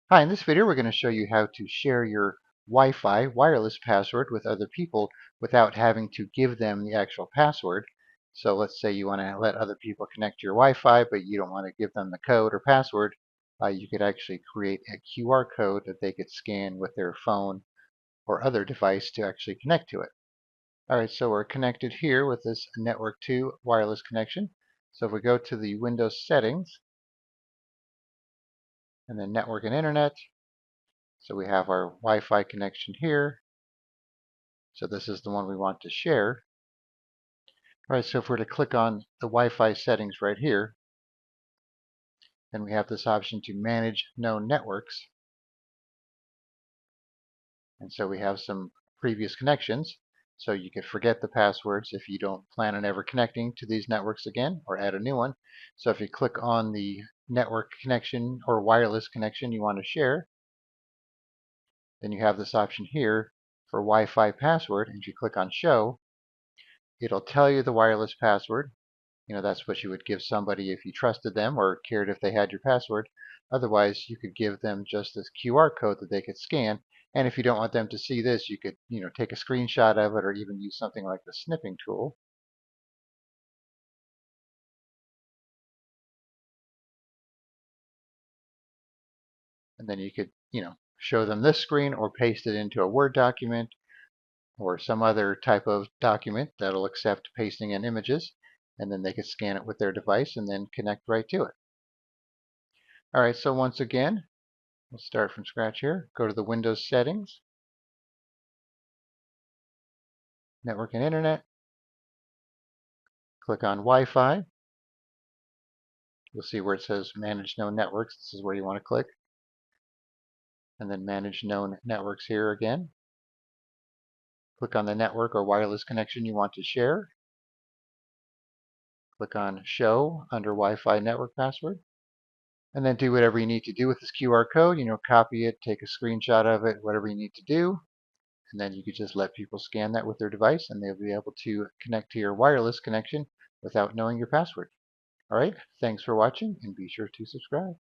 Hi, in this video we're going to show you how to share your Wi-Fi wireless password with other people without having to give them the actual password. So let's say you want to let other people connect to your Wi-Fi, but you don't want to give them the code or password. You could actually create a QR code that they could scan with their phone or other device to actually connect to it. Alright, so we're connected here with this Network 2 wireless connection. So if we go to the Windows settings and then Network and Internet, so we have our Wi-Fi connection here. So this is the one we want to share. All right, so if we're to click on the Wi-Fi settings right here, then we have this option to manage known networks. And so we have some previous connections. So you could forget the passwords if you don't plan on ever connecting to these networks again or add a new one. So if you click on the network connection or wireless connection you want to share, then you have this option here for Wi-Fi password. And if you click on show, it'll tell you the wireless password. That's what you would give somebody if you trusted them or cared if they had your password. Otherwise, you could give them just this QR code that they could scan. And if you don't want them to see this, you could, take a screenshot of it or even use something like the Snipping Tool. And then you could, show them this screen or paste it into a Word document or some other type of document that'll accept pasting in images. And then they could scan it with their device and then connect right to it. All right, so once again, we'll start from scratch here. Go to the Windows settings, Network and Internet, click on Wi-Fi. You'll see where it says Manage Known Networks. This is where you want to click. And then Manage Known Networks here again. Click on the network or wireless connection you want to share. Click on Show under Wi-Fi network password. And then do whatever you need to do with this QR code. Copy it, take a screenshot of it, whatever you need to do. And then you could just let people scan that with their device and they'll be able to connect to your wireless connection without knowing your password. All right, thanks for watching and be sure to subscribe.